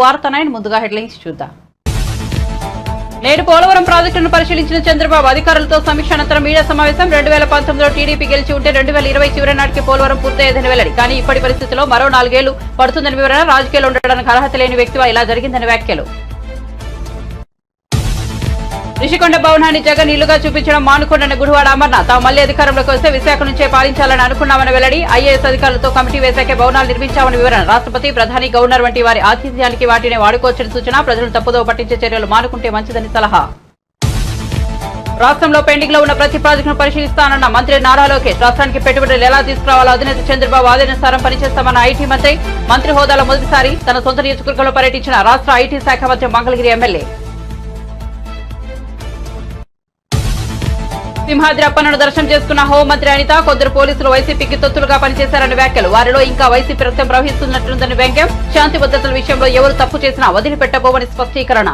వార్త9 ముందుగా హెడ్లైన్స్ చూద్దాం. నేడు పోలవరం ప్రాజెక్టును పరిశీలించిన చంద్రబాబు అధికారులతో సమీక్ష అనంతరం మీడియా సమావేశం. 2019లో టీడీపీ గెలిచి ఉంటే 2020 చివరి నాటికి పోలవరం పూర్తయ్యేదని వెల్లడి. కానీ ఇప్పటి పరిస్థితుల్లో మరో 4 ఏళ్లు పడుతుందని వివరణ. రాజకీయాలు ఉండడానికి అర్హత లేని వ్యక్తివా ఇలా జరిగిందని వ్యాఖ్యలు. రిషికొండ భవనాన్ని జగన్ ఇల్లుగా చూపించడం మానుకోండని గుడివాడ అమర్నాథ్. తాము మళ్లీ అధికారంలోకి వస్తే విశాఖ నుంచే పాలించాలని అనుకున్నామని వెల్లడి. ఐఏఎస్ అధికారులతో కమిటీ వేశాకే భవనాలు నిర్మించామని వివరణ. రాష్ట్రపతి, ప్రధాని, గవర్నర్ వంటి వారి ఆతిథ్యానికి వాటిని వాడుకోవచ్చని సూచన. ప్రజలను తప్పుదోవ పట్టించే చర్యలు మానుకుంటే మంచిదని సలహా. రాష్ట్రంలో పెండింగ్ లో ఉన్న ప్రతి ప్రాజెక్టును పరిశీలిస్తానన్న మంత్రి నారా లోకేష్. రాష్ట్రానికి పెట్టుబడులు ఎలా తీసుకురావాలో అధినేత చంద్రబాబు ఆదేశానుసారం పనిచేస్తామన్న ఐటీ మంత్రి హోదాలో మొదటిసారి తన సొంత నియోజకవర్గంలో పర్యటించిన రాష్ట్ర ఐటీ శాఖ మంత్రి మంగళగిరి ఎమ్మెల్యే. సింహాద్రి అప్పన్నను దర్శనం చేసుకున్న హోంమంత్రి అనిత. కొందరు పోలీసులు వైసీపీకి తొత్తులుగా పనిచేశారని వ్యాఖ్యలు. వారిలో ఇంకా వైసీపీ రక్తం ప్రవహిస్తున్నట్లుందని వ్యంగ్యం. శాంతి భద్రతల విషయంలో ఎవరు తప్పు చేసినా వదిలిపెట్టబోవని స్పష్టీకరణ.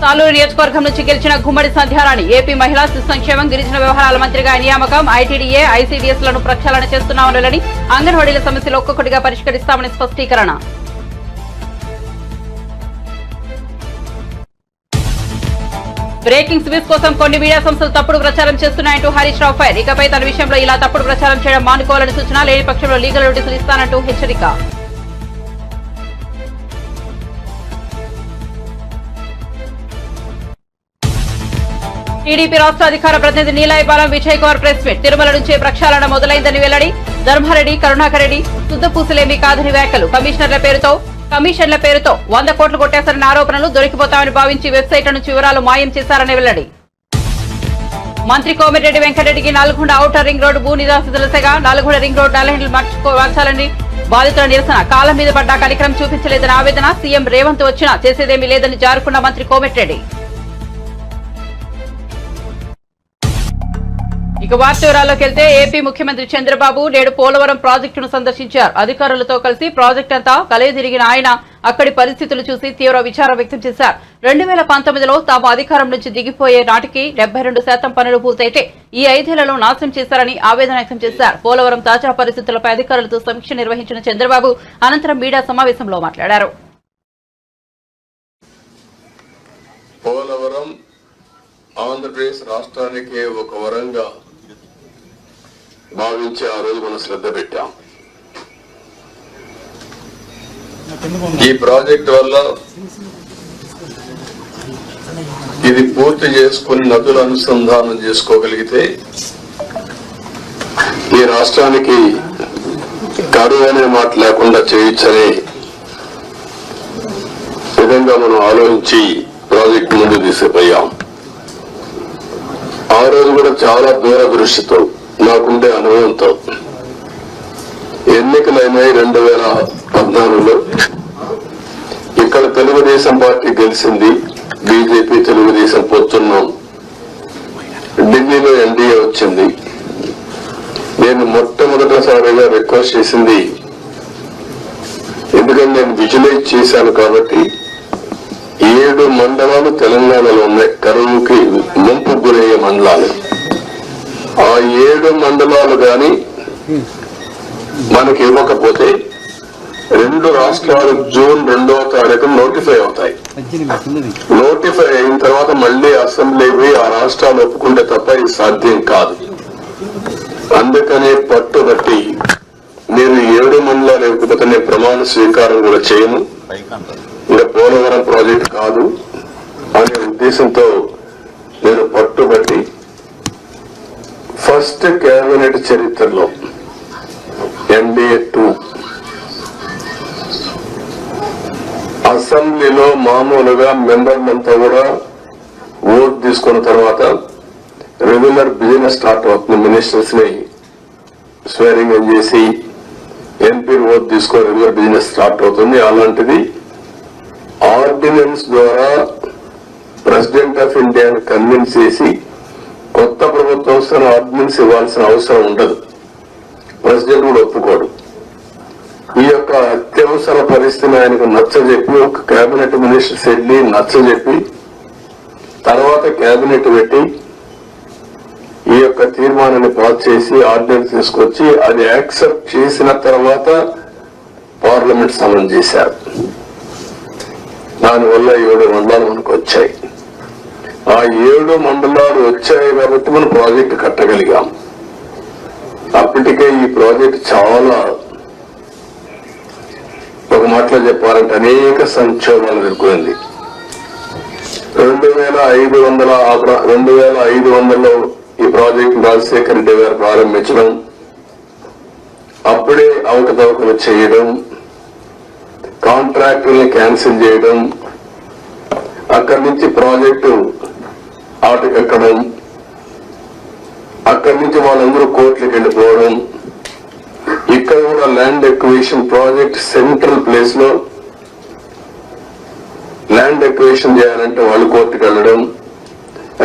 సాలూరు నియోజకవర్గం నుంచి గెలిచిన గుమ్మడి సంధ్యారాణి. ఏపీ మహిళా శిశు సంక్షేమం, గిరిజన వ్యవహారాల మంత్రిగా నియామకం. ఐటీడీఏ, ఐసీడీఎస్ లను ప్రక్షాళన చేస్తున్నామని, అంగన్వాడీల సమస్యలు ఒక్కొక్కటిగా పరిష్కరిస్తామని స్పష్టీకరణ. బ్రేకింగ్ స్విచ్ కోసం కొన్ని మీడియా సంస్థలు తప్పుడు ప్రచారం చేస్తున్నాయంటూ హరీష్ రావు ఫైర్. ఇకపై తన విషయంలో ఇలా తప్పుడు ప్రచారం చేయడం మానుకోవాలని సూచన. లేని పక్షంలో లీగల్ నోటీసులు ఇస్తానంటూ హెచ్చరిక. టీడీపీ రాష్ట్ర అధికార ప్రతినిధి నీలాయపాలెం విజయ్ కుమార్ ప్రెస్ మీట్. తిరుమల నుంచే ప్రక్షాళన మొదలైందని వెల్లడి. ధర్మారెడ్డి, కరుణాకర్ రెడ్డి శుద్ధపూసలేమీ కాదని వ్యాఖ్యలు. కమిషన్ల పేరుతో 100 కోట్లు కొట్టేశారన్న ఆరోపణలు. దొరికిపోతామని భావించి వెబ్సైట్ల నుంచి వివరాలు మాయం చేశారని వెల్లడి. మంత్రి కోమిరెడ్డి వెంకటరెడ్డికి నల్గొండ ఔటర్ రింగ్ రోడ్డు భూ నిరాశితుల సెగ. నల్గొండ రింగ్ రోడ్డు నల్లహెండ్లు మార్చాలని బాధితుల నిరసన. కాలం మీద పడ్డా కనికరం చూపించలేదని ఆవేదన. సీఎం రేవంత్ వచ్చినా చేసేదేమీ లేదని జారుకున్న మంత్రి కోమిరెడ్డి. ఇక వార్త వివరాల్లోకి వెళ్తే ఏపీ ముఖ్యమంత్రి చంద్రబాబు నేడు పోలవరం ప్రాజెక్టును సందర్శించారు. అధికారులతో కలిసి ప్రాజెక్టు అంతా కలయదిరిగిన ఆయన అక్కడి పరిస్థితులు చూసి తీవ్ర విచారం వ్యక్తం చేశారు. 2019లో తాము అధికారం నుంచి దిగిపోయే నాటికి 72% పనులు పూర్తయితే ఈ 5 ఏళ్లలో నాశనం చేశారని ఆవేదన వ్యక్తం చేశారు. పోలవరం తాజా పరిస్థితులపై అధికారులతో సమీక్ష నిర్వహించిన చంద్రబాబు అనంతరం మీడియా సమావేశంలో మాట్లాడారు. పోలవరం ఆంధ్రప్రదేశ్ రాష్ట్రానికి ఒక వరంగా భావించి ఆ రోజు మనం శ్రద్ధ పెట్టాం. ఈ ప్రాజెక్టు వల్ల ఇది పూర్తి చేసుకుని నదుల అనుసంధానం చేసుకోగలిగితే ఈ రాష్ట్రానికి కరువు అనే మాట లేకుండా చేయొచ్చనే విధంగా మనం ఆలోచించి ప్రాజెక్టు ముందు తీసుకుపోయాం. ఆ రోజు కూడా చాలా దూరదృష్టితో నాకుండే అనుభవంతో ఎన్నికలైనాయి. 2014లో ఇక్కడ తెలుగుదేశం పార్టీ గెలిచింది. బీజేపీ తెలుగుదేశం పొత్తున్నాం. ఢిల్లీలో ఎన్డీఏ వచ్చింది. నేను మొట్టమొదటిసారిగా రిక్వెస్ట్ చేసింది, ఎందుకంటే నేను విజువలైజ్ చేశాను కాబట్టి 7 మండలాలు తెలంగాణలో ఉన్నాయి, కరువుకి ముంపు గురయ్యే మండలాలు. ఆ 7 మండలాలు గాని మనకి ఇవ్వకపోతే 2 రాష్ట్రాలు జూన్ 2వ తారీఖున నోటిఫై అవుతాయి. నోటిఫై అయిన తర్వాత మళ్లీ అసెంబ్లీకి ఆ రాష్ట్రాలు ఒప్పుకుంటే తప్ప ఇది సాధ్యం కాదు. అందుకనే పట్టుబట్టి నేను 7 మండలాలు ఇవ్వకపోతే నేను ప్రమాణ స్వీకారం కూడా చేయను, ఇంకా పోలవరం ప్రాజెక్ట్ కాదు అనే ఉద్దేశంతో నేను పట్టుబట్టి ఫస్ట్ కేబినెట్ చరిత్రలో ఎన్డీఏ 2 అసెంబ్లీలో మామూలుగా మెంబర్లంతా కూడా ఓట్ తీసుకున్న తర్వాత రెగ్యులర్ బిజినెస్ స్టార్ట్ అవుతుంది. మినిస్టర్స్ ని స్వేరింగ్ ఇన్ చేసి ఎంపీ ఓట్ తీసుకొని రెగ్యులర్ బిజినెస్ స్టార్ట్ అవుతుంది. అలాంటిది ఆర్డినెన్స్ ద్వారా ప్రెసిడెంట్ ఆఫ్ ఇండియాని కన్విన్స్ చేసి కొత్త ప్రభుత్వం వస్తున్న ఆర్డినెన్స్ ఇవ్వాల్సిన అవసరం ఉండదు. ప్రెసిడెంట్ కూడా ఒప్పుకోడు. ఈ యొక్క అత్యవసర పరిస్థితిని ఆయనకు నచ్చజెప్పి ఒక కేబినెట్ మినిస్టర్స్ వెళ్ళి నచ్చజెప్పి తర్వాత కేబినెట్ పెట్టి ఈ యొక్క తీర్మానాన్ని పాస్ చేసి ఆర్డినెన్స్ తీసుకొచ్చి అది యాక్సెప్ట్ చేసిన తర్వాత పార్లమెంట్ సమన్ చేశారు. దానివల్ల 7 మండలాలు మనకు వచ్చాయి. ఆ 7 మండలాలు వచ్చాయి కాబట్టి మనం ప్రాజెక్టు కట్టగలిగాం. అప్పటికే ఈ ప్రాజెక్ట్ చాలా, ఒక మాటలో చెప్పాలంటే అనేక సంక్షోభాలు ఎదుర్కొంది. 2500లో ఈ ప్రాజెక్ట్ రాజశేఖర రెడ్డి గారు ప్రారంభించడం, అప్పుడే అవకతవకలు చేయడం, కాంట్రాక్టుల్ని క్యాన్సిల్ చేయడం, అక్కడి నుంచి ప్రాజెక్టు ఆటకెక్కడం, అక్కడి నుంచి వాళ్ళందరూ కోర్టులకు వెళ్ళిపోవడం, ఇక్కడ కూడా land acquisition project central place లో ల్యాండ్ ఎక్విజిషన్ చేయాలంటే వాళ్ళు కోర్టుకు వెళ్ళడం,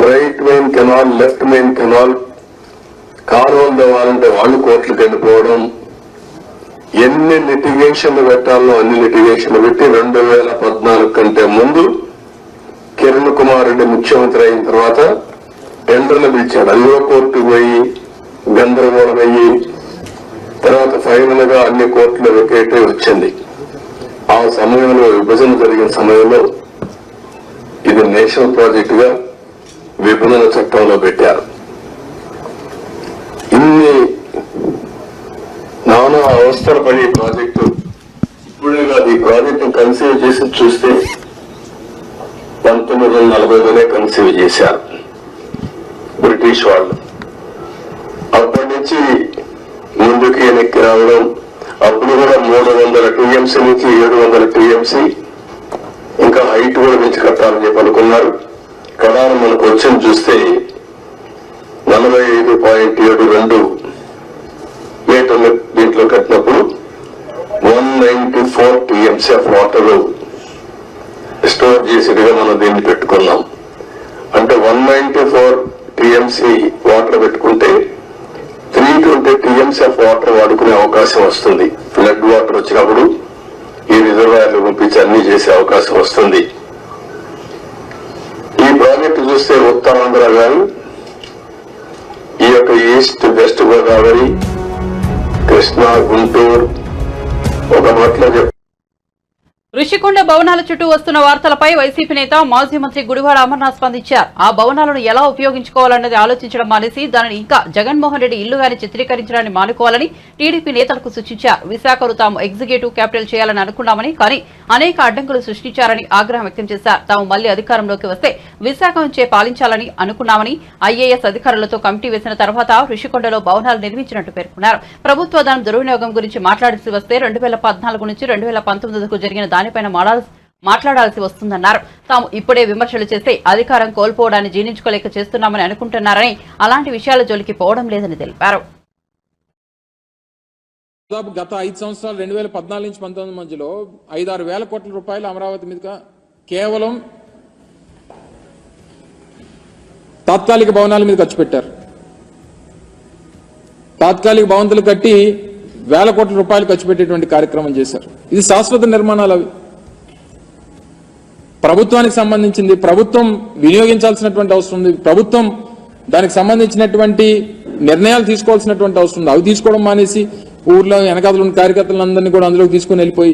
right main canal, left main canal కాలువలు తవ్వాలంటే వాళ్ళు కోర్టులకు వెళ్ళిపోవడం, ఎన్ని లిటిగేషన్లు పెట్టాలో అన్ని లిటిగేషన్లు పెట్టి 2014 కంటే ముందు కిరణ్ కుమార్ రెడ్డి ముఖ్యమంత్రి అయిన తర్వాత టెండర్లు పిలిచాడు. అదిగో కోర్టుకు పోయి గందరగోళం అయ్యి తర్వాత ఫైనల్ గా అన్ని కోర్టులు వెకేట్ వచ్చింది. ఆ సమయంలో విభజన జరిగిన సమయంలో ఇది నేషనల్ ప్రాజెక్ట్ గా విభజన చట్టంలో పెట్టారు. ఇన్ని నానా అవస్థలు పడి ప్రాజెక్టు ఇప్పుడే కాదు, ఈ ప్రాజెక్టు కన్సీవ్ చేసి చూస్తే 1940లోనే కన్సీవ్ చేశారు బ్రిటిష్ వాళ్ళు. అప్పటి నుంచి ముందుకు వెనక్కి రావడం, అప్పుడు కూడా 300 టీఎంసీ నుంచి 700 టీఎంసీ ఇంకా హైట్ కూడా పెంచి కట్టాలని చెప్పి అనుకున్నారు. కడాన మనకు వచ్చింది చూస్తే 45.72 మీటర్లు దీంట్లో కట్టినప్పుడు 194 టీఎంసీ ఆఫ్ వాటర్ స్టోర్ చేసేట్టుగా మనం దీన్ని పెట్టుకున్నాం. అంటే 194 టీఎంసీ వాటర్ పెట్టుకుంటే 320 టీఎంసీ ఆఫ్ వాటర్ వాడుకునే అవకాశం వస్తుంది. ఫ్లడ్ వాటర్ వచ్చినప్పుడు ఈ రిజర్వాయర్లు పంపించి అన్ని చేసే అవకాశం వస్తుంది. ఈ ప్రాజెక్టు చూస్తే ఉత్తరాంధ్ర గాని ఈ యొక్క ఈస్ట్ వెస్ట్ గోదావరి, కృష్ణా, గుంటూరు ఒక మాటలో ఋషికొండ భవనాల చుట్టూ వస్తున్న వార్తలపై వైసీపీ నేత మాజీ మంత్రి గుడివాడ అమర్నాథ్ స్పందించారు. ఆ భవనాలను ఎలా ఉపయోగించుకోవాలన్నది ఆలోచించడం మానేసి దానిని ఇంకా జగన్మోహన్ రెడ్డి ఇల్లుగాని చిత్రీకరించడాన్ని మానుకోవాలని టీడీపీ నేతలకు సూచించారు. విశాఖను తాము ఎగ్జిక్యూటివ్ క్యాపిటల్ చేయాలని అనుకున్నామని, కానీ అనేక అడ్డంకులు సృష్టించారని ఆగ్రహం వ్యక్తం చేశారు. తాము మళ్లీ అధికారంలోకి వస్తే విశాఖ నుంచే పాలించాలని అనుకున్నామని, ఐఏఎస్ అధికారులతో కమిటీ వేసిన తర్వాత ఋషికొండలో భవనాలు నిర్మించినట్టు పేర్కొన్నారు. ప్రభుత్వ ధనం దుర్వినియోగం గురించి మాట్లాడాల్సి వస్తే 2014 నుంచి 2019 జరిగిన దానిపైన మాట్లాడాల్సి వస్తుందన్నారు. తాము ఇప్పుడే విమర్శలు చేస్తే అధికారం కోల్పోవడాన్ని జీర్ణించుకోలేక చేస్తున్నామని అనుకుంటున్నారని, అలాంటి విషయాల జోలికి పోవడం లేదని తెలిపారు. గత 5 సంవత్సరాలు 2014 నుంచి 2019 మధ్యలో 5-6 వేల కోట్ల రూపాయలు అమరావతి మీద కేవలం తాత్కాలిక భవనాల మీద ఖర్చు పెట్టారు. తాత్కాలిక భవంతులు కట్టి వేల కోట్ల రూపాయలు ఖర్చు పెట్టేటువంటి కార్యక్రమం చేశారు. ఇది శాశ్వత నిర్మాణాలు. అవి ప్రభుత్వానికి సంబంధించింది, ప్రభుత్వం వినియోగించాల్సినటువంటి అవసరం ఉంది, ప్రభుత్వం దానికి సంబంధించినటువంటి నిర్ణయాలు తీసుకోవాల్సినటువంటి అవసరం ఉంది. అవి తీసుకోవడం మానేసి ఊర్లో వెనకాతలు ఉన్న కార్యకర్తలందరినీ కూడా అందులోకి తీసుకుని వెళ్ళిపోయి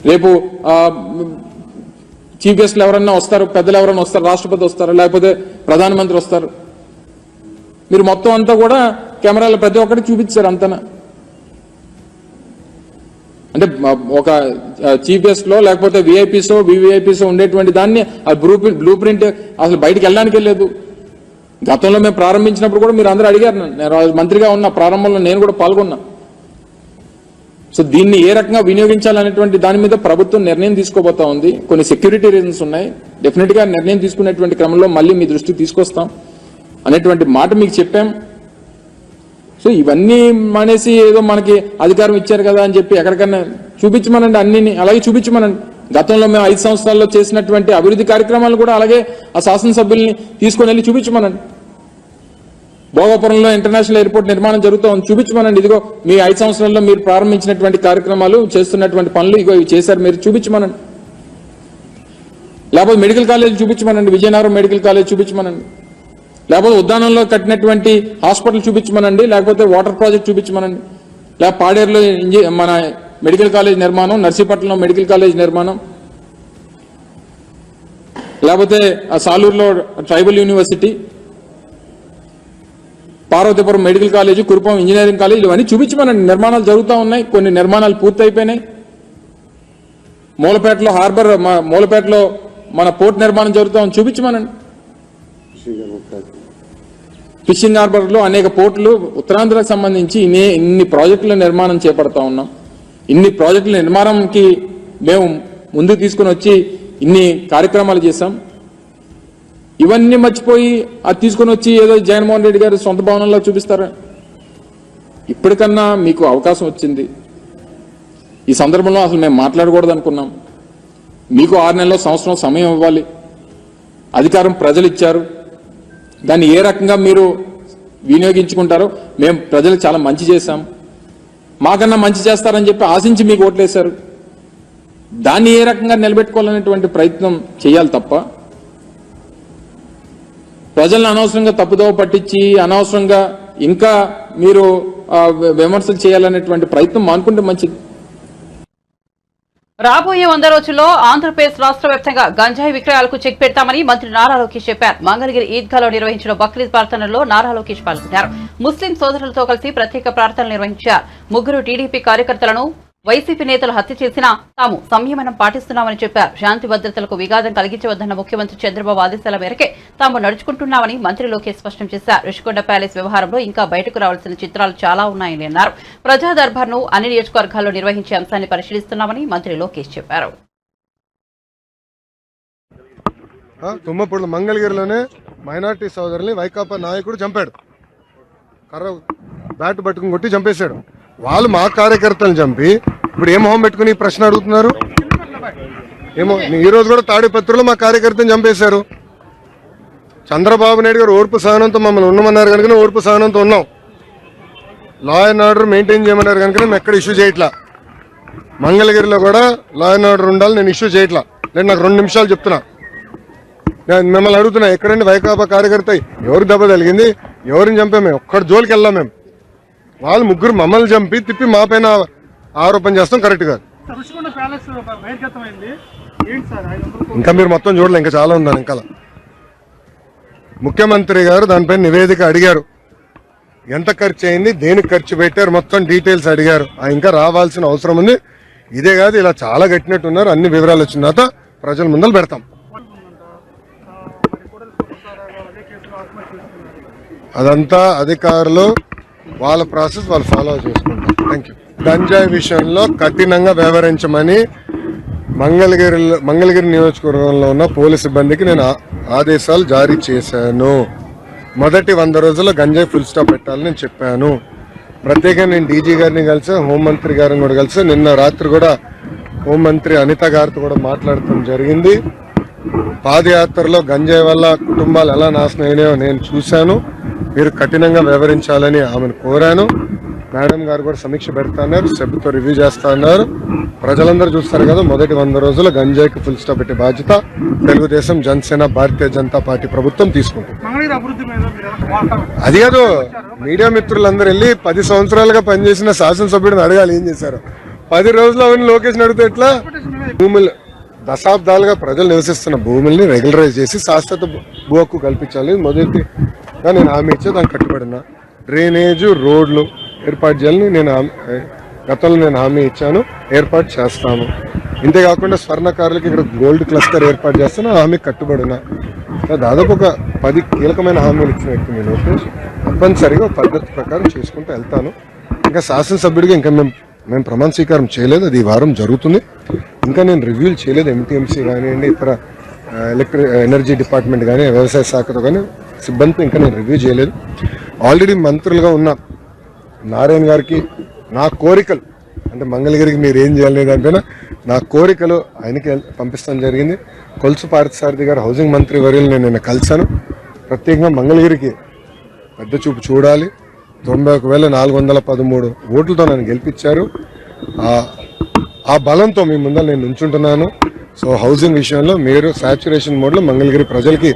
రేపు చీఫ్ గెస్ట్లు ఎవరన్నా వస్తారు, పెద్దలు ఎవరన్నా వస్తారు, రాష్ట్రపతి వస్తారు, లేకపోతే ప్రధానమంత్రి వస్తారు, మీరు మొత్తం అంతా కూడా కెమెరాలో ప్రతి ఒక్కటి చూపించారు అంతనా. అంటే ఒక చీఫ్ గెస్ట్ లో లేకపోతే విఐపీసో వివిఐపీసో ఉండేటువంటి దాన్ని ఆ బ్లూ ప్రింట్ అసలు బయటికి వెళ్ళడానికి లేదు. గతంలో మేము ప్రారంభించినప్పుడు కూడా మీరు అందరూ అడిగారు, నేను మంత్రిగా ఉన్న ప్రారంభంలో నేను కూడా పాల్గొన్నా. సో దీన్ని ఏ రకంగా వినియోగించాలనేటువంటి దాని మీద ప్రభుత్వం నిర్ణయం తీసుకోబోతా ఉంది. కొన్ని సెక్యూరిటీ రీజన్స్ ఉన్నాయి. డెఫినెట్ గా నిర్ణయం తీసుకునేటువంటి క్రమంలో మళ్ళీ మీ దృష్టికి తీసుకొస్తాం అనేటువంటి మాట మీకు చెప్పాం. సో ఇవన్నీ మానేసి ఏదో మనకి అధికారం ఇచ్చారు కదా అని చెప్పి ఎక్కడికన్నా చూపించమనండి, అన్ని అలాగే చూపించమనండి. గతంలో మేము 5 సంవత్సరాల్లో చేసినటువంటి అభివృద్ధి కార్యక్రమాలు కూడా అలాగే ఆ శాసనసభ్యుల్ని తీసుకొని వెళ్ళి చూపించమనండి. భోగాపురంలో ఇంటర్నేషనల్ ఎయిర్పోర్ట్ నిర్మాణం జరుగుతోంది, చూపించమనండి. ఇదిగో మీ 5 సంవత్సరాల్లో మీరు ప్రారంభించినటువంటి కార్యక్రమాలు, చేస్తున్నటువంటి పనులు ఇగో ఇవి చేశారు, మీరు చూపించమనండి. లేకపోతే మెడికల్ కాలేజ్ చూపించమనండి, విజయనగరం మెడికల్ కాలేజ్ చూపించమనండి. లేకపోతే ఉద్యానంలో కట్టినటువంటి హాస్పిటల్ చూపించమనండి, లేకపోతే వాటర్ ప్రాజెక్ట్ చూపించమనండి, లేకపోతే పాడేరులో మన మెడికల్ కాలేజ్ నిర్మాణం, నర్సీపట్నంలో మెడికల్ కాలేజ్ నిర్మాణం, లేకపోతే సాలూరులో tribal university, Parvathipuram medical college, Kurupam engineering college, ఇవన్నీ చూపించమనండి. నిర్మాణాలు జరుగుతూ ఉన్నాయి, కొన్ని నిర్మాణాలు పూర్తి అయిపోయినాయి. మూలపేటలో హార్బర్, మూలపేటలో మన పోర్ట్ నిర్మాణం జరుగుతామని చూపించమనండి. ఫిషింగ్ హార్బర్ లో అనేక పోర్టులు ఉత్తరాంధ్రకు సంబంధించి ఇన్ని ప్రాజెక్టుల నిర్మాణం చేపడతా ఉన్నాం. ఇన్ని ప్రాజెక్టుల నిర్మాణంకి మేము ముందుకు తీసుకుని వచ్చి ఇన్ని కార్యక్రమాలు చేశాం. ఇవన్నీ మర్చిపోయి అది తీసుకుని వచ్చి ఏదో జగన్మోహన్ రెడ్డి గారు సొంత భవనంలో చూపిస్తారా? ఇప్పటికన్నా మీకు అవకాశం వచ్చింది. ఈ సందర్భంలో అసలు మేము మాట్లాడకూడదు అనుకున్నాం. మీకు 6 నెలల సంవత్సరం సమయం ఇవ్వాలి. అధికారం ప్రజలు ఇచ్చారు, దాన్ని ఏ రకంగా మీరు వినియోగించుకుంటారో. మేము ప్రజలకు చాలా మంచి చేశాం, మాకన్నా మంచి చేస్తారని చెప్పి ఆశించి మీకు ఓట్లేశారు. దాన్ని ఏ రకంగా నిలబెట్టుకోవాలనేటువంటి ప్రయత్నం చేయాలి తప్ప ప్రజలను అనవసరంగా తప్పుదోవ పట్టించి అనవసరంగా ఇంకా మీరు విమర్శలు చేయాలనేటువంటి ప్రయత్నం మానుకుంటే మంచిది. రాబోయే 100 రోజుల్లో ఆంధ్రప్రదేశ్ రాష్ట్ర వ్యాప్తంగా గంజాయి విక్రయాలకు చెక్ పెడతామని మంత్రి నారా లోకేష్ చెప్పారు. మంగళగిరి ఈద్గాలో నిర్వహించిన బక్రీద్ ప్రార్థనలో నారా లోకేష్ పాల్గొన్నారు. ముస్లిం సోదరులతో కలిసి ప్రత్యేక ప్రార్థనలు నిర్వహించారు. 3 టీడీపీ కార్యకర్తలను వైసీపీ నేతలు హత్య చేసినా తాము సంయమనం పాటిస్తున్నామని చెప్పారు. శాంతి భద్రతలకు విఘాతం కలిగించవద్దన్న ముఖ్యమంత్రి చంద్రబాబు ఆదేశాల మేరకే తాము నడుచుకుంటున్నామని మంత్రి లోకేష్ స్పష్టం చేశారు. రుషికొండ ప్యాలెస్ వ్యవహారంలో ఇంకా బయటకు రావాల్సిన చిత్రాలు చాలా ఉన్నాయని అన్నారు. ప్రజా దర్బార్ను అన్ని నియోజకవర్గాల్లో నిర్వహించే అంశాన్ని పరిశీలిస్తున్నామని మంత్రి లోకేష్ చెప్పారు. తుమ్మపూడి మంగళగిరిలోనే మైనార్టీ సోదరుల్ని వైకాపా నాయకుడు చంపాడు. కర్ర బ్యాట్ పట్టుకుని కొట్టి చంపేశాడు. వాళ్ళు మా కార్యకర్తలను చంపి ఇప్పుడు ఏ మొహం పెట్టుకుని ఈ ప్రశ్న అడుగుతున్నారు? ఏమో ఈ రోజు కూడా తాడిపత్రిలో మా కార్యకర్తను చంపేశారు. చంద్రబాబు నాయుడు గారు ఓర్పు సహనంతో మమ్మల్ని ఉండమన్నారు కనుక ఓర్పు సహనంతో ఉన్నాం. లా అండ్ ఆర్డర్ మెయింటైన్ చేయమన్నారు కనుక మేము ఎక్కడ ఇష్యూ చేయట్లా. మంగళగిరిలో కూడా లా అండ్ ఆర్డర్ ఉండాలి, నేను ఇష్యూ చేయట్లా. నేను నాకు 2 నిమిషాలు చెప్తున్నా. నేను మిమ్మల్ని అడుగుతున్నా, ఎక్కడండి వైకాపా కార్యకర్త? ఎవరు దెబ్బ తగిలింది? ఎవరిని చంపాము? ఒక్కడి జోలికి వెళ్ళాం మేము. వాళ్ళు 3 మమ్మల్ని చంపి తిప్పి మా పైన ఆరోపణ చేస్తాం కరెక్ట్ కాదు. ఇంకా మీరు మొత్తం చూడలే, ఇంకా చాలా ఉందని. ఇంకా ముఖ్యమంత్రి గారు దానిపైన నివేదిక అడిగారు. ఎంత ఖర్చు అయింది, దేనికి ఖర్చు పెట్టారు, మొత్తం డీటెయిల్స్ అడిగారు. ఇంకా రావాల్సిన అవసరం ఉంది. ఇదే కాదు, ఇలా చాలా కట్టినట్టున్నారు. అన్ని వివరాలు వచ్చిన తర్వాత ప్రజల ముందర పెడతాం. అదంతా అధికారులు వాళ్ళ ప్రాసెస్ వాళ్ళు ఫాలో చేసుకుంటారు. Thank you. గంజాయి విషయంలో కఠినంగా వ్యవహరించమని మంగళగిరి నియోజకవర్గంలో ఉన్న పోలీసు సిబ్బందికి నేను ఆదేశాలు జారీ చేశాను. మొదటి 100 రోజుల్లో గంజాయి ఫుల్ స్టాప్ పెట్టాలని నేను చెప్పాను. ప్రత్యేకంగా నేను డీజీ గారిని కలిసి, హోంమంత్రి గారిని కూడా కలిసి, నిన్న రాత్రి కూడా హోంమంత్రి అనిత గారితో కూడా మాట్లాడటం జరిగింది. పాదయాత్రలో గంజాయి వల్ల కుటుంబాలు ఎలా నాశనం అయినాయో నేను చూశాను. మీరు కఠినంగా వ్యవహరించాలని ఆమెను కోరాను. మేడం గారు కూడా సమీక్ష పెడతాన్నారు, సభ్యుతో రివ్యూ చేస్తా అన్నారు. ప్రజలందరూ చూస్తారు కదా, మొదటి 100 రోజుల్లో గంజాయికి ఫుల్ స్టాప్ పెట్టే బాధ్యత తెలుగుదేశం, జనసేన, భారతీయ జనతా పార్టీ ప్రభుత్వం తీసుకుంటుంది. అది కాదు, మీడియా మిత్రులందరూ వెళ్ళి 10 సంవత్సరాలుగా పనిచేసిన శాసనసభ్యుడిని అడగాలి ఏం చేశారు. 10 రోజులు అవన్నీ లోకేష్ అడిగితే ఎట్లా? భూములు దశాబ్దాలుగా ప్రజలు నివసిస్తున్న భూముల్ని రెగ్యులరైజ్ చేసి శాశ్వత భూ హక్కు కల్పించాలి. మొదటిగా నేను హామీ ఇచ్చే దానికి కట్టుబడినా. డ్రైనేజు, రోడ్లు ఏర్పాటు చేయాలని గతంలో నేను హామీ ఇచ్చాను, ఏర్పాటు చేస్తాను. ఇంతేకాకుండా స్వర్ణకారులకి ఇక్కడ గోల్డ్ క్లస్టర్ ఏర్పాటు చేస్తాను, హామీ కట్టుబడినా. దాదాపు ఒక 10 కీలకమైన హామీలు ఇచ్చిన వ్యక్తి నేను లోకేష్. తప్పనిసరిగా పద్ధతి ప్రకారం చేసుకుంటూ వెళ్తాను. ఇంకా శాసనసభ్యుడిగా ఇంకా మేము ప్రమాణ స్వీకారం చేయలేదు, అది ఈ వారం జరుగుతుంది. ఇంకా నేను రివ్యూలు చేయలేదు. ఎంటీఎంసీ కానివ్వండి, ఇతర ఎనర్జీ డిపార్ట్మెంట్ కానీ, వ్యవసాయ శాఖతో కానీ సిబ్బందితో ఇంకా నేను రివ్యూ చేయలేదు. ఆల్రెడీ మంత్రులుగా ఉన్న నారాయణ గారికి నా కోరికలు, అంటే మంగళగిరికి మీరు ఏం చేయాలనే దానిపైన నా కోరికలు ఆయనకి పంపిస్తాం జరిగింది. కొలుసు పార్థసారథి గారు హౌసింగ్ మంత్రి వర్యులు నేను కలిశాను. ప్రత్యేకంగా మంగళగిరికి పెద్ద చూపు చూడాలి. 91,413 ఓట్లతో నన్ను గెలిపించారు. ఆ బలంతో మీ ముందర నేను నుంచుంటున్నాను. సో హౌసింగ్ విషయంలో మీరు సాచ్యురేషన్ మోడ్లో మంగళగిరి ప్రజలకి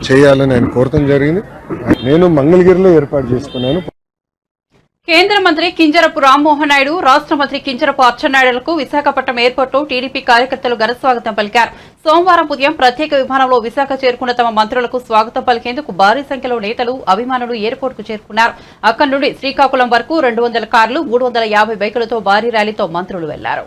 చేయాలని ఆయన కోరటం జరిగింది. నేను మంగళగిరిలో ఏర్పాటు చేసుకున్నాను. కేంద్ర మంత్రి కింజరపు రామ్మోహన్ నాయుడు, రాష్ట్ర మంత్రి కింజరపు అచ్చెన్నాయుడులకు విశాఖపట్నం ఎయిర్పోర్టులో టీడీపీ కార్యకర్తలు ఘన స్వాగతం పలికారు. సోమవారం ఉదయం ప్రత్యేక విమానంలో విశాఖ చేరుకున్న తమ మంత్రులకు స్వాగతం పలికేందుకు భారీ సంఖ్యలో నేతలు, అభిమానులు ఎయిర్పోర్టుకు చేరుకున్నారు. అక్కడి నుండి శ్రీకాకుళం వరకు 200 కార్లు, 350 బైకులతో భారీ ర్యాలీతో మంత్రులు వెళ్లారు.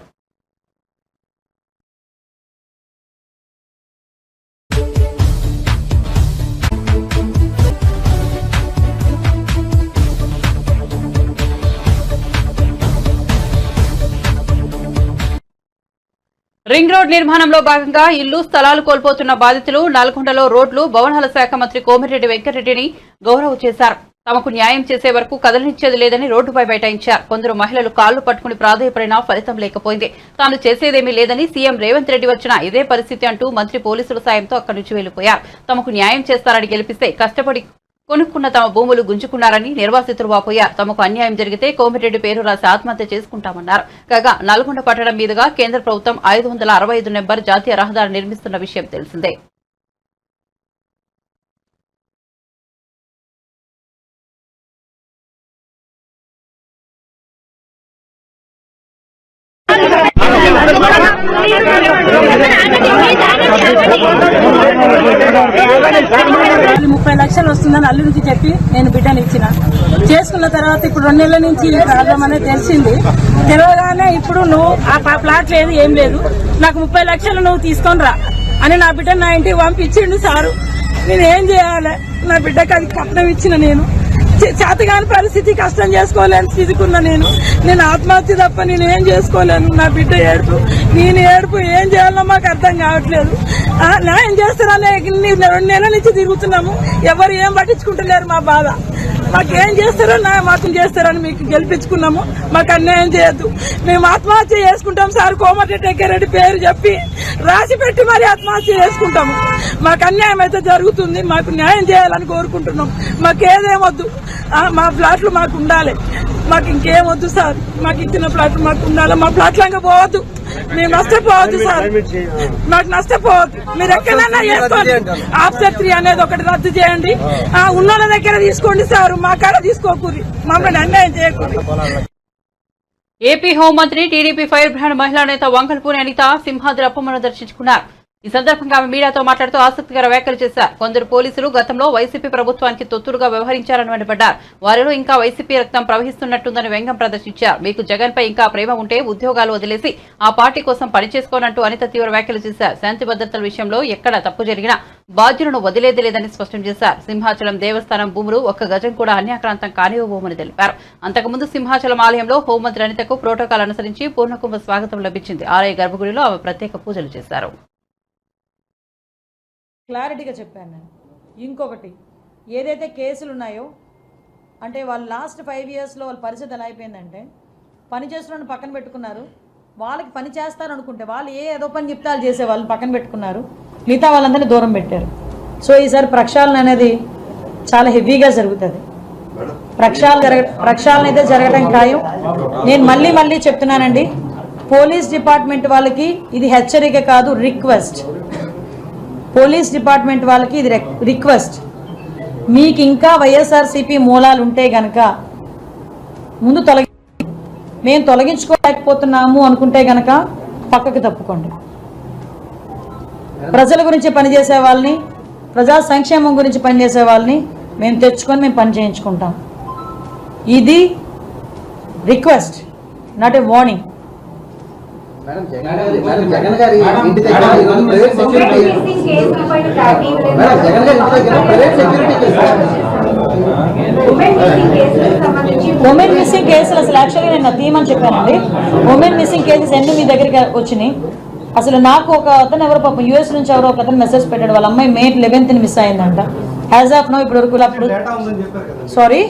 రింగ్ రోడ్ నిర్మాణంలో భాగంగా ఇల్లు, స్థలాలు కోల్పోతున్న బాధితులు నల్గొండలో రోడ్లు, భవనాల శాఖ మంత్రి కోమిరెడ్డి వెంకటరెడ్డిని గౌరవ్ చేశారు. తమకు న్యాయం చేసే వరకు కదలనిచ్చేది లేదని రోడ్డుపై బైఠాయించారు. కొందరు మహిళలు కాళ్లు పట్టుకుని ప్రాధేయపడినా ఫలితం లేకపోయింది. తాను చేసేదేమీ లేదని సీఎం రేవంత్ రెడ్డి వచ్చినా ఇదే పరిస్థితి అంటూ మంత్రి పోలీసుల సాయంతో అక్కడి నుంచి వెళ్లిపోయారు. తమకు న్యాయం చేస్తారని గెలిపిస్తే కష్టపడి కొనుక్కున్న తమ భూములు గుంజుకున్నారని నిర్వాసితులు వాపోయారు. తమకు అన్యాయం జరిగితే కోమిరెడ్డి పేరు రాసి ఆత్మహత్య చేసుకుంటామన్నారు. కాగా నల్గొండ పట్టణం మీదుగా కేంద్ర ప్రభుత్వం 565 నెంబర్ జాతీయ రహదారి నిర్మిస్తున్న విషయం తెలిసిందే. ₹30 లక్షలు వస్తుందని అల్లుడికి చెప్పి నేను బిడ్డని ఇచ్చిన. చేసుకున్న తర్వాత ఇప్పుడు 2 నెలల నుంచి ప్రాబ్లం అనేది తెలిసింది. తెలియగానే ఇప్పుడు నువ్వు ఆ ప్లాట్ లేదు, ఏం లేదు, నాకు 30 లక్షలు నువ్వు తీసుకొని రా అని నా బిడ్డ నా ఇంటికి పంపించిండు సారు. నేను ఏం చేయాలి? నా బిడ్డకి అది కట్నం ఇచ్చిన నేను చేతగాని పరిస్థితి, కష్టం చేసుకోలేని స్థితికున్నా నేను ఆత్మహత్య తప్ప నేను ఏం చేసుకోలేను. నా బిడ్డ ఏడుపు, నేను ఏడుపు, ఏం చేయాలో మాకు అర్థం కావట్లేదు. న్యాయం చేస్తారనే 2 నెలల నుంచి తిరుగుతున్నాము, ఎవరు ఏం పట్టించుకుంటలేరు మా బాధ. మాకేం చేస్తారో మాకు చేస్తారని మీకు గెలిపించుకున్నాము, మాకు అన్యాయం చేయొద్దు. మేము ఆత్మహత్య చేసుకుంటాం సార్, కోమటిరెడ్డి వెంకటరెడ్డి పేరు చెప్పి రాసి పెట్టి మరి ఆత్మహత్య చేసుకుంటాము. మాకు అన్యాయం అయితే జరుగుతుంది, మాకు న్యాయం చేయాలని కోరుకుంటున్నాం. మాకేదేమొద్దు, మా ప్లాట్లు మాకు ఉండాలి, మాకు ఇంకేమొద్దు సార్. మాకు ఇచ్చిన ప్లాట్లు మాకు ఉండాలి, మా ప్లాట్లంగా పోవద్దు, మేము నష్టపోవద్దు సార్, మాకు నష్టపోవద్దు. మీరు ఎక్కడైనా చేసుకోండి, ఆఫ్టర్ 3 అనేది ఒకటి రద్దు చేయండి, ఉన్న దగ్గర తీసుకోండి సార్, మా కాడ తీసుకోకూరి, మమ్మల్ని అన్యాయం చేయకూరి. ఏపీ హోంమంత్రి, టీడీపీ ఫైర్ బ్రాండ్ మహిళా నేత వంగల్పూరి అనిత సింహాద్రి అప్పమ్మను దర్శించుకున్నారు. ఈ సందర్భంగా ఆమె మీడియాతో మాట్లాడుతూ ఆసక్తికర వ్యాఖ్యలు చేశారు. కొందరు పోలీసులు గతంలో వైసీపీ ప్రభుత్వానికి తొత్తులుగా వ్యవహరించారని మండిపడ్డారు. వారిలో ఇంకా వైసీపీ రక్తం ప్రవహిస్తున్నట్టుందని వ్యంగ్యం ప్రదర్శించారు. మీకు జగన్ పై ఇంకా ప్రేమ ఉంటే ఉద్యోగాలు వదిలేసి ఆ పార్టీ కోసం పనిచేసుకోనంటూ అనిత తీవ్ర వ్యాఖ్యలు చేశారు. శాంతి భద్రతల విషయంలో ఎక్కడ తప్పు జరిగినా బాధ్యులను వదిలేది లేదని స్పష్టం చేశారు. సింహాచలం దేవస్థానం భూములు 1 గజం కూడా అన్యాక్రాంతం కానివ్వబోమని తెలిపారు. అంతకుముందు సింహాచలం ఆలయంలో హోంమంత్రి అనితకు ప్రోటోకాల్ అనుసరించి పూర్ణకుంభ స్వాగతం లభించింది. ఆలయ గర్భగుడిలో ఆమె ప్రత్యేక పూజలు చేశారు. క్లారిటీగా చెప్పాను నేను. ఇంకొకటి, ఏదైతే కేసులు ఉన్నాయో అంటే వాళ్ళు లాస్ట్ 5 ఇయర్స్లో వాళ్ళ పరిస్థితి ఎలా అయిపోయిందంటే, పని చేస్తున్న పక్కన పెట్టుకున్నారు. వాళ్ళకి పని చేస్తారనుకుంటే వాళ్ళు ఏదో పని చెప్తాలు చేసే వాళ్ళని పక్కన పెట్టుకున్నారు, మిగతా వాళ్ళందరినీ దూరం పెట్టారు. సో ఈసారి ప్రక్షాళన అనేది చాలా హెవీగా జరుగుతుంది. ప్రక్షాళన అయితే జరగడం ఖాయం. నేను మళ్ళీ చెప్తున్నానండి, పోలీస్ డిపార్ట్మెంట్ వాళ్ళకి ఇది హెచ్చరిక కాదు, రిక్వెస్ట్. పోలీస్ డిపార్ట్మెంట్ వాళ్ళకి ఇది రిక్వెస్ట్. మీకు ఇంకా వైఎస్ఆర్సీపీ మూలాలు ఉంటే గనక ముందు మేము తొలగించుకోలేకపోతున్నాము అనుకుంటే గనక పక్కకు తప్పుకోండి. ప్రజల గురించి పనిచేసే వాళ్ళని, ప్రజా సంక్షేమం గురించి పనిచేసే వాళ్ళని మేము తెచ్చుకొని మేము పని చేయించుకుంటాం. ఇది request, not a warning. Women missing కేసులు అసలు యాక్చువల్లీ నేను తీయమని చెప్పానండి. ఉమెన్ మిస్సింగ్ కేసెస్ ఎన్ని మీ దగ్గరికి వచ్చినాయి? అసలు నాకు ఒక అతను ఎవరో పాపం యూఎస్ నుంచి ఎవరో ఒక అతను మెసేజ్ పెట్టాడు, వాళ్ళ అమ్మాయి May 11th మిస్ అయిందంట. యాజ్ ఆఫ్ నో ఇప్పుడు వరకు సారీ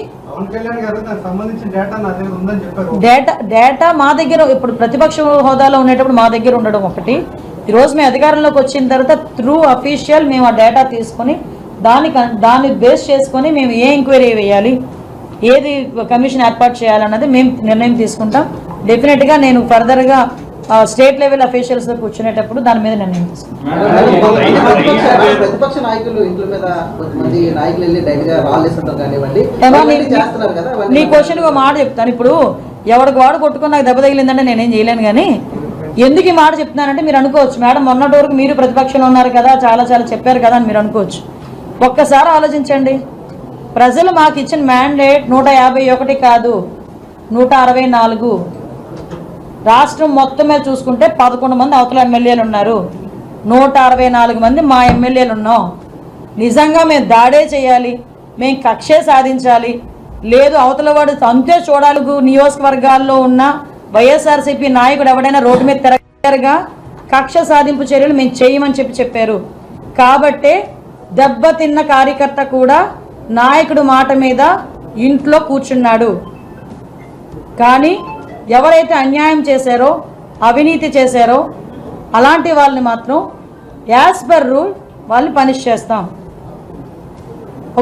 డేటా మా దగ్గర ఇప్పుడు ప్రతిపక్ష హోదాలో ఉండేటప్పుడు మా దగ్గర ఉండడం ఒకటి. ఈరోజు మేము అధికారంలోకి వచ్చిన తర్వాత త్రూ అఫీషియల్ మేము ఆ డేటా తీసుకొని దాన్ని బేస్ చేసుకొని మేము ఏ ఎంక్వైరీ వేయాలి, ఏది కమిషన్ ఏర్పాటు చేయాలన్నది మేము నిర్ణయం తీసుకుంటాం. డెఫినెట్గా నేను ఫర్దర్గా స్టేట్ లెవెల్ అఫీషియల్స్తో కూర్చునేటప్పుడు దాని మీద నిర్ణయం తీసుకుంటాం. ప్రతిపక్ష నాయకులు ఇంట్లో మీద కొంతమంది నాయకులు వెళ్ళి డైరెక్ట్గా రాళ్ళేస్తుంటారు కానివ్వండి. నీ క్వశ్చన్ ఒక మాట చెప్తాను. ఇప్పుడు ఎవరికి వాడు కొట్టుకుని నాకు దెబ్బ తగిలిందంటే నేనేం చేయలేను. కానీ ఎందుకు ఈ మాట చెప్తున్నానంటే మీరు అనుకోవచ్చు, మేడం మొన్నటి వరకు మీరు ప్రతిపక్షంలో ఉన్నారు కదా, చాలా చాలా చెప్పారు కదా అని మీరు అనుకోవచ్చు. ఒక్కసారి ఆలోచించండి. ప్రజలు మాకు ఇచ్చిన మ్యాండేట్ 151 కాదు, 164. రాష్ట్రం మొత్తం మీద చూసుకుంటే 11 మంది అవతల ఎమ్మెల్యేలు ఉన్నారు, 164 మంది మా ఎమ్మెల్యేలు ఉన్నాం. నిజంగా మేము దాడే చేయాలి, మేము కక్షే సాధించాలి, లేదు అవతల వాడు అంతే చూడాలి, నియోజకవర్గాల్లో ఉన్న వైఎస్ఆర్సీపీ నాయకుడు ఎవడైనా రోడ్డు మీద తిరగగా కక్ష సాధింపు చర్యలు మేము చేయమని చెప్పారు. కాబట్టే దెబ్బతిన్న కార్యకర్త కూడా నాయకుడు మాట మీద ఇంట్లో కూర్చున్నాడు. కానీ ఎవరైతే అన్యాయం చేశారో, అవినీతి చేశారో అలాంటి వాళ్ళని మాత్రం యాజ్ పర్ రూల్ వాళ్ళని పనిష్ చేస్తాం.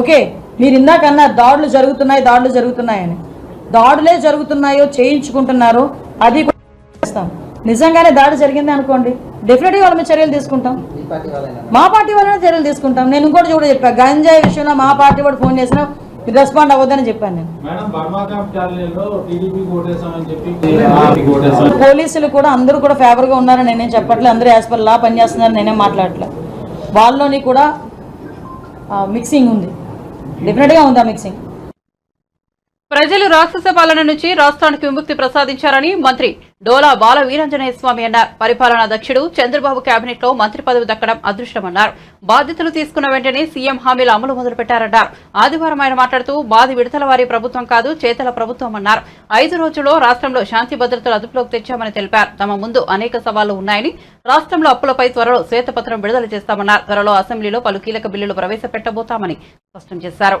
ఓకే, మీరు ఇందాకన్నా దాడులు జరుగుతున్నాయని. దాడులే జరుగుతున్నాయో చేయించుకుంటున్నారో అది కూడా చేస్తాం. నిజంగానే దాడి జరిగింది అనుకోండి, డెఫినెట్గా వాళ్ళ మీద చర్యలు తీసుకుంటాం. మా పార్టీ వాళ్ళనే చర్యలు తీసుకుంటాం. నేను ఇంకోటి కూడా చెప్పాను, గంజాయి విషయంలో మా పార్టీ వాడు ఫోన్ చేసినా రెస్పాండ్ అవ్వద్దని చెప్పాను నేను. పోలీసులు కూడా అందరూ కూడా ఫేవర్ గా ఉన్నారని నేనేం చెప్పట్లేదు. అందరూ యాజ్ పర్ లా పనిచేస్తున్నారని నేనేం మాట్లాడట్లేదు. వాళ్ళలోని కూడా మిక్సింగ్ ఉంది, డెఫినెట్ గా ఉంది ఆ మిక్సింగ్. ప్రజలు రాక్షస పాలన నుంచి రాష్ట్రానికి విముక్తి ప్రసాదించారని మంత్రి డోలా బాల వీరాంజనేయ స్వామి అన్నారు. పరిపాలనా దక్షుడు చంద్రబాబు కేబినెట్ లో మంత్రి పదవి దక్కడం అదృష్టమన్నారు. బాధ్యతలు తీసుకున్న వెంటనే సీఎం హామీల అమలు మొదలుపెట్టారన్నారు. ఆదివారం ఆయన మాట్లాడుతూ బాది విడతల వారి ప్రభుత్వం కాదు, చేతల ప్రభుత్వం అన్నారు. 5 రోజుల్లో రాష్ట్రంలో శాంతి భద్రతలు అదుపులోకి తెచ్చామని తెలిపారు. తమ ముందు అనేక సవాళ్లు ఉన్నాయని, రాష్ట్రంలో అప్పులపై త్వరలో శ్వేతపత్రం విడుదల చేస్తామన్నారు. త్వరలో అసెంబ్లీలో పలు కీలక బిల్లులు ప్రవేశపెట్టబోతామని స్పష్టం చేశారు.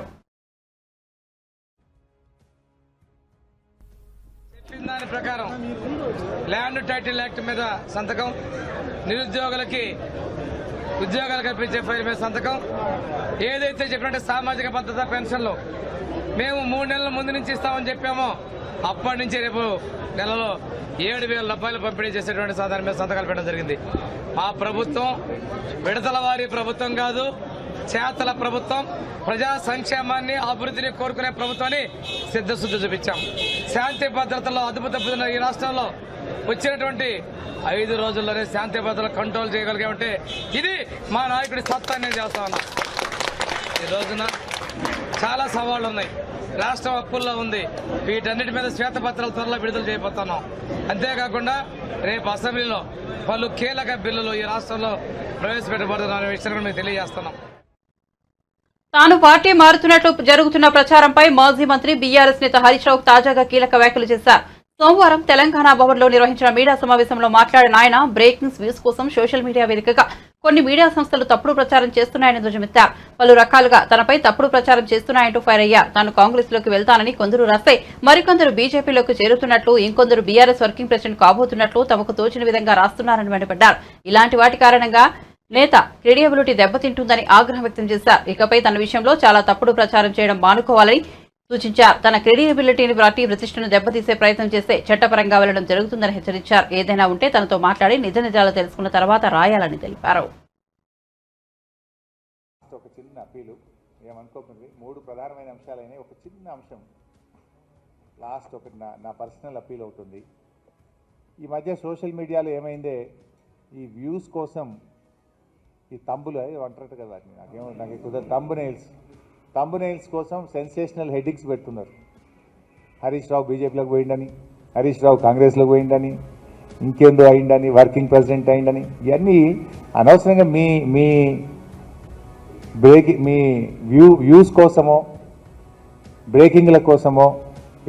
దాని ప్రకారం ల్యాండ్ టైటిల్ యాక్ట్ మీద సంతకం, నిరుద్యోగులకి ఉద్యోగాలు కల్పించే ఫైల్ మీద సంతకం, ఏదైతే చెప్పినట్టు సామాజిక భద్రత పెన్షన్లు మేము 3 నెలల ముందు నుంచి ఇస్తామని చెప్పామో అప్పటి నుంచి రేపు నెలలో 7,000 రూపాయలు పంపిణీ చేసేటువంటి దాని మీద సంతకాలు పెట్టడం జరిగింది. ఆ ప్రభుత్వం విడతల వారి ప్రభుత్వం కాదు, చేతల ప్రభుత్వం. ప్రజా సంక్షేమాన్ని, అభివృద్ధిని కోరుకునే ప్రభుత్వాన్ని సిద్ధశుద్ధి చూపించాం. శాంతి భద్రతలో అదుపు తప్పుతున్న ఈ రాష్ట్రంలో వచ్చినటువంటి 5 రోజుల్లోనే శాంతి భద్రతలు కంట్రోల్ చేయగలిగామంటే ఇది మా నాయకుడి సత్తా నేను చేస్తా ఉన్నా. ఈ రోజున చాలా సవాళ్లు ఉన్నాయి. రాష్ట్రం అప్పుల్లో ఉంది. వీటన్నిటి మీద శ్వేతపత్రాలు త్వరలో విడుదల చేయబోతున్నాం. అంతేకాకుండా రేపు అసెంబ్లీలో పలు కీలక బిల్లులు ఈ రాష్ట్రంలో ప్రవేశపెట్టబడుతున్న విషయాన్ని మీకు తెలియజేస్తున్నాం. తాను పార్టీ మారుతున్నట్లు జరుగుతున్న ప్రచారంపై మాజీ మంత్రి బీఆర్ఎస్ నేత హరీష్ రావు తాజాగా కీలక వ్యాఖ్యలు చేశారు. సోమవారం తెలంగాణ భవన్లో నిర్వహించిన మీడియా సమావేశంలో మాట్లాడిన ఆయన బ్రేకింగ్ వ్యూస్ కోసం సోషల్ మీడియా వేదికగా కొన్ని మీడియా సంస్థలు తప్పుడు ప్రచారం చేస్తున్నాయని ధ్వజమెత్తారు. పలు రకాలుగా తనపై తప్పుడు ప్రచారం చేస్తున్నాయంటూ ఫైర్ అయ్యారు. తాను కాంగ్రెస్ లోకి వెళ్తానని కొందరు రాస్తే మరికొందరు బీజేపీలోకి చేరుతున్నట్లు, ఇంకొందరు బీఆర్ఎస్ వర్కింగ్ ప్రెసిడెంట్ కాబోతున్నట్లు తమకు తోచిన విధంగా రాస్తున్నారని మండిపడ్డారు. ఇలాంటి వాటి కారణంగా నేత క్రెడిబిలిటీ దెబ్బతింటుందని ఆగ్రహం వ్యక్తం చేశారు. ఇకపై తన విషయంలో చాలా తప్పుడు ప్రచారం చేయడం మానుకోవాలని సూచించారు. తన క్రెడిబిలిటీని పార్టీ ప్రతిష్టను దెబ్బతీసే ప్రయత్నం చేస్తే చట్టపరంగా వెళ్లడం జరుగుతుందని హెచ్చరించారు. ఏదైనా ఉంటే తనతో మాట్లాడి నిజ నిజాలు తెలుసుకున్న తర్వాత రాయాలని తెలిపారు. ఒక చిన్న అప్పీలు ఏమనుకోకండి, 3 ప్రధానమైన అంశాలైన ఒక చిన్న అంశం లాస్ట్ ఒకటి నా పర్సనల్ అప్పీల్ అవుతుంది. ఈ మధ్య సోషల్ మీడియాలో ఏమైందే, ఈ వ్యూస్ కోసం ఈ తంబులు అంటారు కదా, నాకు కుదరదు, తంబు నెయిల్స్ కోసం సెన్సేషనల్ హెడ్డింగ్స్ పెడుతున్నారు. హరీష్ రావు బీజేపీలోకి పోయిండని, హరీష్ రావు కాంగ్రెస్లోకి పోయిండని, ఇంకేందో అయిందని, వర్కింగ్ ప్రెసిడెంట్ అయిందని, ఇవన్నీ అనవసరంగా మీ వ్యూస్ కోసమో బ్రేకింగ్ల కోసమో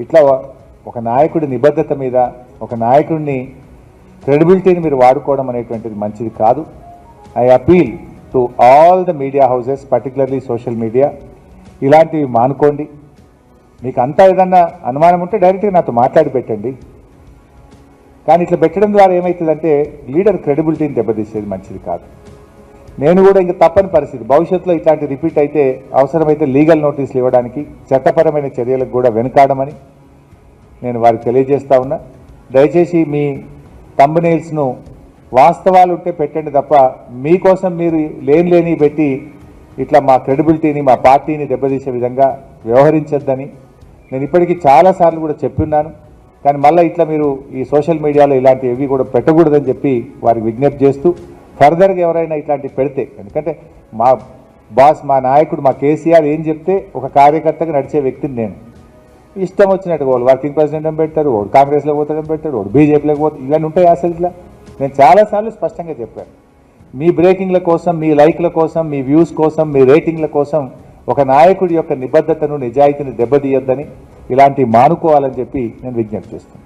ఇట్లా ఒక నాయకుడి నిబద్ధత మీద, ఒక నాయకుడిని క్రెడిబిలిటీని మీరు వాడుకోవడం అనేటువంటిది మంచిది కాదు. I appeal to all the media houses, particularly social media, ఇలాంటివి మానుకోండి. మీకు అంతా ఏదన్నా అనుమానం ఉంటే డైరెక్ట్గా నాతో మాట్లాడి పెట్టండి. కానీ ఇట్లా పెట్టడం ద్వారా ఏమవుతుందంటే లీడర్ క్రెడిబిలిటీని దెబ్బతీసేది మంచిది కాదు. నేను కూడా ఇంకా తప్పని పరిస్థితి, భవిష్యత్తులో ఇట్లాంటి రిపీట్ అయితే అవసరమైతే లీగల్ నోటీసులు ఇవ్వడానికి, చట్టపరమైన చర్యలకు కూడా వెనుకాడమని నేను వారికి తెలియజేస్తా ఉన్నా. దయచేసి మీ థంబ్నెయిల్స్ను వాస్తవాలు ఉంటే పెట్టండి తప్ప మీకోసం మీరు లేని పెట్టి ఇట్లా మా క్రెడిబిలిటీని మా పార్టీని దెబ్బతీసే విధంగా వ్యవహరించొద్దని నేను ఇప్పటికీ చాలాసార్లు కూడా చెప్పున్నాను. కానీ మళ్ళీ ఇట్లా మీరు ఈ సోషల్ మీడియాలో ఇలాంటివి కూడా పెట్టకూడదని చెప్పి వారికి విజ్ఞప్తి చేస్తూ ఫర్దర్గా ఎవరైనా ఇట్లాంటివి పెడితే, ఎందుకంటే మా బాస్ మా నాయకుడు మా కేసీఆర్ ఏం చెప్తే ఒక కార్యకర్తగా నడిచే వ్యక్తిని నేను. ఇష్టం వచ్చినట్టు వాళ్ళు వర్కింగ్ ప్రెసిడెంట్ అని పెడతారు, వాడు కాంగ్రెస్లో పోతాడని పెడతాడు, వాడు బీజేపీలోకి పోతాడు, ఇవన్నీ ఉంటాయి అసలు ఇట్లా. నేను చాలాసార్లు స్పష్టంగా చెప్పాను, మీ బ్రేకింగ్ల కోసం, మీ లైక్ల కోసం, మీ వ్యూస్ కోసం, మీ రేటింగ్ల కోసం ఒక నాయకుడి యొక్క నిబద్ధతను నిజాయితీని దెబ్బతీయొద్దని, ఇలాంటివి మానుకోవాలని చెప్పి నేను విజ్ఞప్తి చేస్తాను.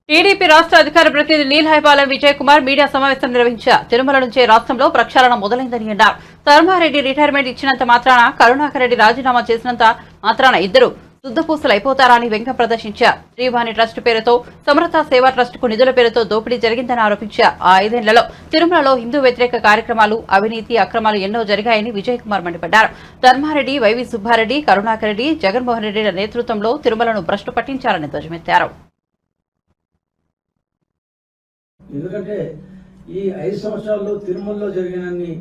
టీడీపీ రాష్ట్ర అధికార ప్రతినిధి నీలహైపాలెం విజయ్ కుమార్ మీడియా సమావేశం నిర్వహించారు. తిరుమల నుంచే రాష్ట్రంలో ప్రక్షాళన మొదలైందని అన్నారు. ధర్మారెడ్డి రిటైర్మెంట్ ఇచ్చినంత మాత్రాన, కరుణాకర్ రెడ్డి రాజీనామా చేసినంత మాత్రాన ఇద్దరు శుద్ధపూసలైపోతారని వ్యంగ్యం ప్రదర్శించారు. శ్రీవాణి ట్రస్ట్ పేరుతో, సమరత సేవా ట్రస్ట్ కు నిధుల పేరుతో దోపిడీ జరిగిందని ఆరోపించారు. ఆ 5 ఏళ్లలో తిరుమలలో హిందూ వ్యతిరేక కార్యక్రమాలు, అవినీతి, అక్రమాలు ఎన్నో జరిగాయని విజయ్ కుమార్ మండిపడ్డారు. ధర్మారెడ్డి, వైవి సుబ్బారెడ్డి, కరుణాకర్ రెడ్డి, జగన్మోహన్ రెడ్డిల నేతృత్వంలో తిరుమలను భ్రష్టు పట్టించారని ధ్వజమెత్తారు. ఎందుకంటే ఈ 5 సంవత్సరాల్లో తిరుమలలో జరిగినన్ని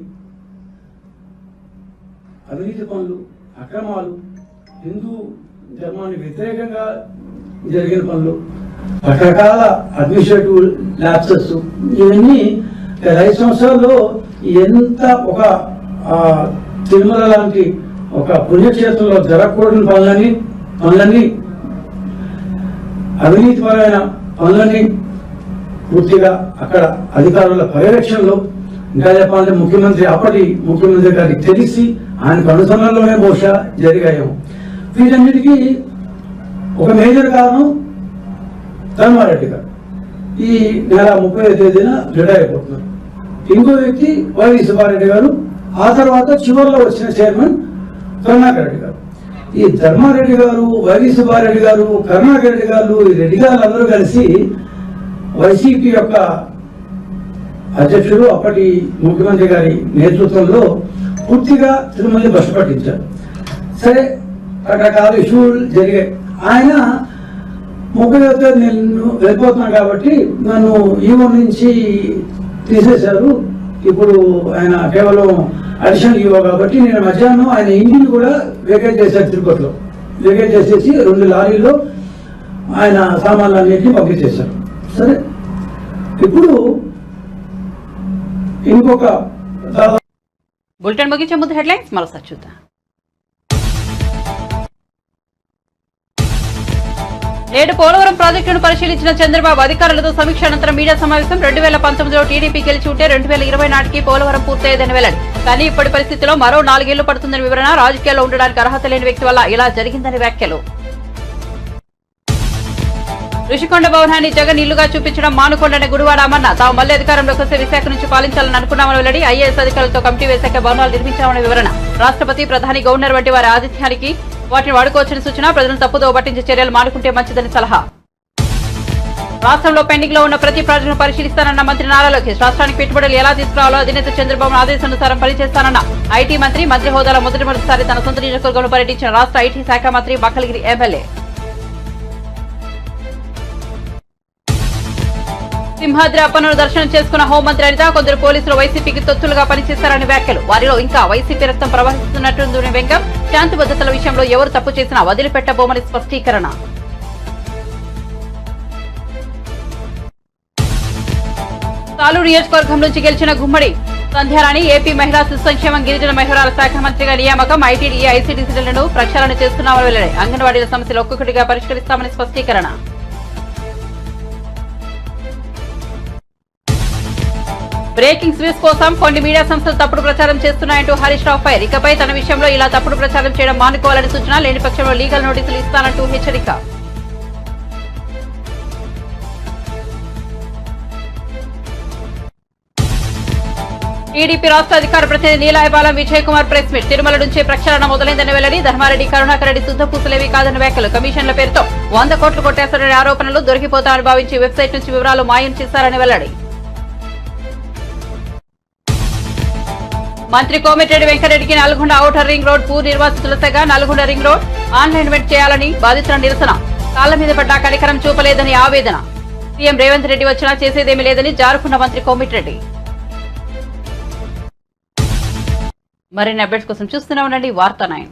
అవినీతి పనులు, అక్రమాలు, హిందూ ధర్మానికి వ్యతిరేకంగా జరిగిన పనులు, రకరకాల అడ్మినిస్ట్రేటివ్ ల్యాప్సెస్, ఇవన్నీ 5 సంవత్సరాల్లో ఎంత ఒక తిరుమల లాంటి ఒక పుణ్యక్షేత్రంలో జరగకూడని పనులన్నీ అవినీతిపరమైన పనులన్నీ పూర్తిగా అక్కడ అధికారుల పర్యవేక్షణలో, ఇంకా చెప్పాలంటే అప్పటి ముఖ్యమంత్రి గారికి తెలిసి ఆయనకు అనుసరణలోనే బహుశా జరిగాయేమో. వీటన్నిటికీ ఒక మేజర్ కారణం ధర్మారెడ్డి గారు ఈ నెల 30వ తేదీన రిటైర్ అయిపోతున్నారు. ఇంకో వ్యక్తి వైవి సుబ్బారెడ్డి గారు, ఆ తర్వాత చివరిలో వచ్చిన చైర్మన్ కరుణాకర్ రెడ్డి గారు. ఈ ధర్మారెడ్డి గారు, వైవి సుబ్బారెడ్డి గారు, కరుణాకర్ రెడ్డి గారు, ఈ రెడ్డి గారు అందరూ కలిసి వైసీపీ యొక్క అధ్యక్షుడు అప్పటి ముఖ్యమంత్రి గారి నేతృత్వంలో పూర్తిగా తిరుమలని భ్రష్టు పట్టించారు. సరే, రకరకాల ఇష్యూలు జరిగాయి. ఆయన 30వ తేదీ నేను వెళ్ళిపోతున్నాను కాబట్టి నన్ను ఈవో నుంచి తీసేశారు. ఇప్పుడు ఆయన కేవలం అడిషనల్ ఈవో కాబట్టి నేను మధ్యాహ్నం ఆయన ఇంటిని కూడా వేకేట్ చేశారు. తిరుపతిలో వేకేట్ చేసేసి 2 లారీల్లో ఆయన సామాన్లన్నింటినీ పంపించేశారు. సరే, ఇప్పుడు ఇంకొక బులెటిన్ ముగించే ముందు హెడ్లైన్స్ మరోసారి చూద్దాం. నేడు పోలవరం ప్రాజెక్టును పరిశీలించిన చంద్రబాబు అధికారులతో సమీక్ష అనంతరం మీడియా సమావేశం. 2019లో టీడీపీ గెలిచి ఉంటే 2020 నాటికి పోలవరం పూర్తయ్యేదని వెల్లడి. కానీ ఇప్పటి పరిస్థితిలో మరో 4 ఏళ్లు పడుతుందని వివరణ. రాజకీయాల్లో ఉండడానికి అర్హత లేని వ్యక్తి వల్ల ఇలా జరిగిందని వ్యాఖ్యలు. ఋషికొండ భవనాన్ని జగన్ ఇల్లుగా చూపించడం మానుకోండని గుడివాడ అమర్న. తాము మళ్లీ అధికారంలోకి వస్తే విశాఖ నుంచి పాలించాలని అనుకున్నామని వెల్లడి. ఐఏఎస్ అధికారులతో కమిటీ వేశాక భవనాలు నిర్మించామని వివరణ. రాష్ట్రపతి, ప్రధాని, గవర్నర్ వంటి వారి ఆతిథ్యానికి వాటిని వాడుకోవచ్చని సూచన. ప్రజలను తప్పుదోవ పట్టించే చర్యలు మానుకుంటే మంచిదని సలహా. రాష్ట్రంలో పెండింగ్ లో ఉన్న ప్రతి ప్రాజెక్టును పరిశీలిస్తానన్న మంత్రి నారా లోకేష్. రాష్ట్రానికి పెట్టుబడులు ఎలా తీసుకురావాలో అధినేత చంద్రబాబు ఆదేశానుసారం పనిచేస్తానన్న ఐటీ మంత్రి. మంత్రి హోదాలో మొదటిసారి తన సొంత నియోజకవర్గంలో పర్యటించిన రాష్ట్ర ఐటీ శాఖ మంత్రి బక్కలగిరి ఎమ్మెల్యే. సింహాద్రి అప్పన్నను దర్శనం చేసుకున్న హోంమంత్రి అనిత. కొందరు పోలీసులు వైసీపీకి తొత్తులుగా పనిచేస్తారని వ్యాఖ్యలు. వారిలో ఇంకా వైసీపీ రక్తం ప్రవహిస్తున్నట్టు వ్యంగ్యం. శాంతి భద్రతల విషయంలో ఎవరు తప్పు చేసినా వదిలిపెట్టబోమని స్పష్టీకరణ. తాలూరు నియోజకవర్గం నుంచి గెలిచిన గుమ్మడి సంధ్యారాణి. ఏపీ మహిళా శిశు సంక్షేమం, గిరిజన మహిళల శాఖ మంత్రిగా నియామకం. ఐటీడీ, ఐసీడీసీలను ప్రక్షాళన చేస్తున్నామని వెల్లడి. అంగన్వాడీల సమస్యలు ఒక్కొక్కటిగా పరిష్కరిస్తామని స్పష్టీకరణ. బ్రేకింగ్ స్వీస్ కోసం కొన్ని మీడియా సంస్థలు తప్పుడు ప్రచారం చేస్తున్నాయంటూ హరీష్ రావు ఫైర్. ఇకపై తన విషయంలో ఇలా తప్పుడు ప్రచారం చేయడం మానుకోవాలని సూచన. లేని పక్షంలో లీగల్ నోటీసులు ఇస్తానంటూ హెచ్చరిక. టీడీపీ రాష్ట్ర అధికార ప్రతినిధి నీలహైపాలెం విజయ్ కుమార్ ప్రెస్ మీట్. తిరుమల నుంచే ప్రక్షాళన మొదలైందని వెల్లడి. ధర్మారెడ్డి, కరుణాకర్ రెడ్డి శుద్ధపూసలేవి కాదని వ్యాఖ్యలు. కమిషన్ల పేరుతో 100 కోట్లు కొట్టేస్తారనే ఆరోపణలు. దొరికిపోతామని భావించి వెబ్సైట్ నుంచి వివరాలు మాయం చేశారని వెల్లడి. మంత్రి కోమటిరెడ్డి వెంకటరెడ్డికి నల్గొండ ఔటర్ రింగ్ రోడ్ భూ నిర్వాసితుల తెగ. నల్గొండ రింగ్ రోడ్ ఆన్లైన్మెంట్ చేయాలని బాధితుల నిరసన. కాళ్ల మీద పడ్డా కనికరం చూపలేదని ఆవేదన. సీఎం రేవంత్ రెడ్డి వచ్చినా చేసేదేమీ లేదని జారుకున్న మంత్రి కోమిటిరెడ్డి. మరిన్ని అప్డేట్స్ కోసం చూస్తూనే ఉండండి వార్తా 9.